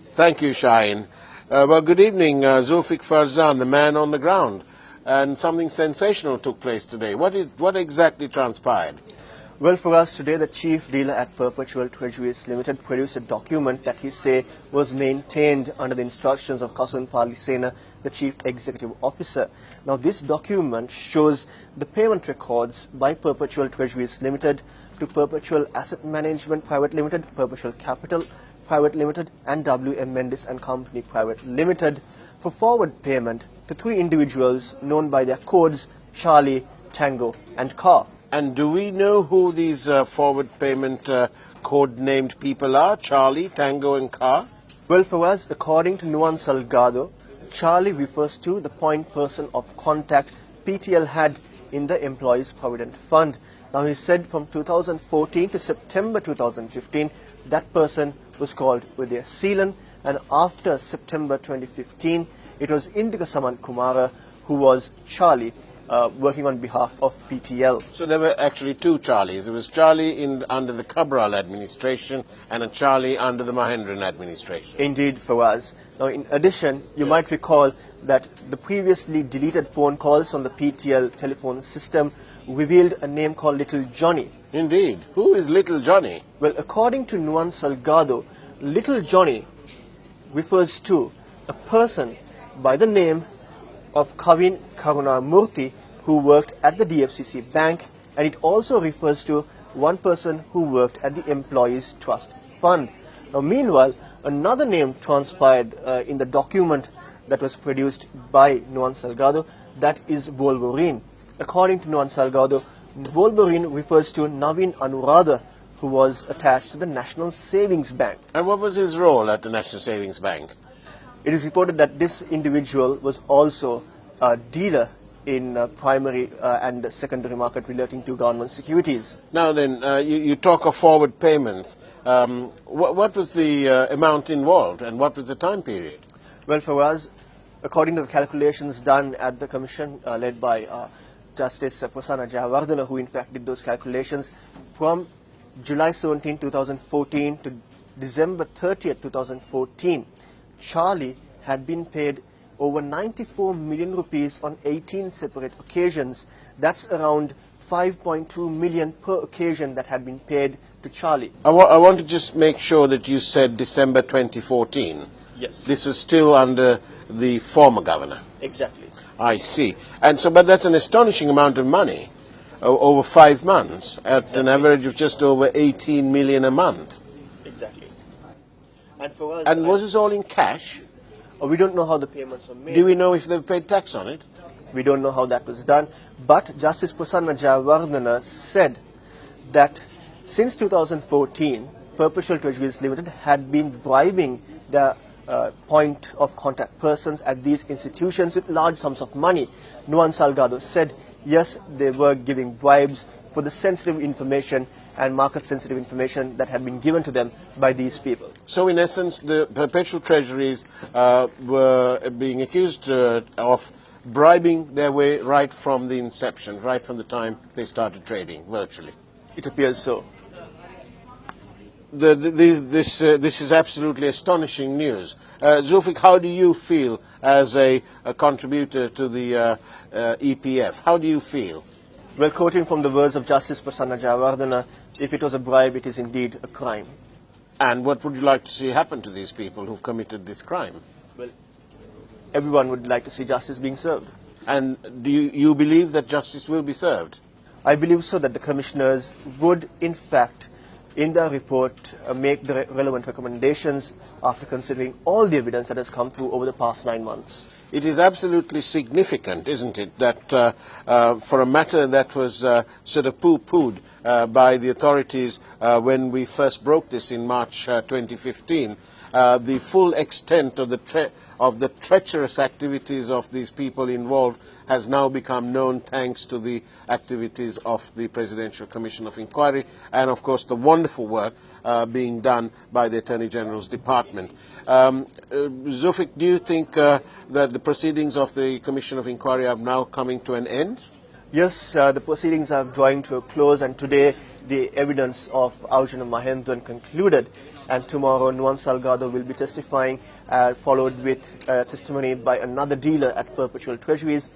Thank you, Shaheen. Well, good evening, Zulfiq Farzan, the man on the ground. And something sensational took place today. What exactly transpired? Well, for us today, the chief dealer at Perpetual Treasuries Limited produced a document that he say was maintained under the instructions of Kasun Palisena, the chief executive officer. Now, this document shows the payment records by Perpetual Treasuries Limited to Perpetual Asset Management Private Limited, Perpetual Capital Private Limited, and W.M. Mendes and Company Private Limited for forward payment to three individuals known by their codes Charlie, Tango, and Car. And do we know who these forward payment code-named people are, Charlie, Tango, and Car? Well, for us, according to Nuan Salgado, Charlie refers to the point person of contact PTL had in the Employees Provident Fund. Now, he said from 2014 to September 2015, that person was called Vidya Seelan, and after September 2015, it was Indika Saman Kumara who was Charlie, working on behalf of PTL. So there were actually two Charlies. There was Charlie under the Cabral administration and a Charlie under the Mahendran administration. Indeed, Fawaz. Now, in addition, you might recall that the previously deleted phone calls on the PTL telephone system revealed a name called Little Johnny. Indeed. Who is Little Johnny? Well, according to Nuan Salgado, Little Johnny refers to a person by the name of Kavin Karunamurthy who worked at the DFCC Bank, and it also refers to one person who worked at the Employees Trust Fund. Now, meanwhile, another name transpired in the document that was produced by Nuan Salgado, that is Wolverine. According to Nuan Salgado, Wolverine refers to Naveen Anuradha, who was attached to the National Savings Bank. And what was his role at the National Savings Bank? It is reported that this individual was also a dealer in primary and secondary market relating to government securities. Now then, you talk of forward payments. What was the amount involved and what was the time period? Well, for us, according to the calculations done at the commission led by Justice Prasanna Jayawardena, who in fact did those calculations, from July 17, 2014 to December 30th, 2014, Charlie had been paid over 94 million rupees on 18 separate occasions. That's around 5.2 million per occasion that had been paid to Charlie. I want to just make sure that you said December 2014. Yes. This was still under the former governor. Exactly. I see. And so, but that's an astonishing amount of money over 5 months at an average of just over 18 million a month. Exactly. And for us, and was this all in cash? We don't know how the payments were made. Do we know if they've paid tax on it? We don't know how that was done. But Justice Prasanna Jayawardena said that since 2014, Perpetual Treasuries Limited had been bribing the point of contact persons at these institutions with large sums of money. Nuan Salgado said, yes, they were giving bribes for the sensitive information and market-sensitive information that had been given to them by these people. So, in essence, the Perpetual Treasuries were being accused of bribing their way right from the inception, right from the time they started trading, virtually. It appears so. This is absolutely astonishing news. Zulfiq, how do you feel as a contributor to the EPF? How do you feel? Well, quoting from the words of Justice Prasanna Jayawardena, if it was a bribe, it is indeed a crime. And what would you like to see happen to these people who've committed this crime? Well, everyone would like to see justice being served. And do you believe that justice will be served? I believe so, that the commissioners would, in fact, in their report, make the relevant recommendations after considering all the evidence that has come through over the past 9 months. It is absolutely significant, isn't it, that for a matter that was sort of poo-pooed by the authorities when we first broke this in March 2015, the full extent of the treacherous activities of these people involved has now become known thanks to the activities of the Presidential Commission of Inquiry and, of course, the wonderful work being done by the Attorney General's Department. Zulfiq, do you think that the proceedings of the Commission of Inquiry are now coming to an end? Yes, the proceedings are drawing to a close, and today the evidence of Aujana Mahendran concluded. and tomorrow Nuwan Salgado will be testifying, followed with testimony by another dealer at Perpetual Treasuries.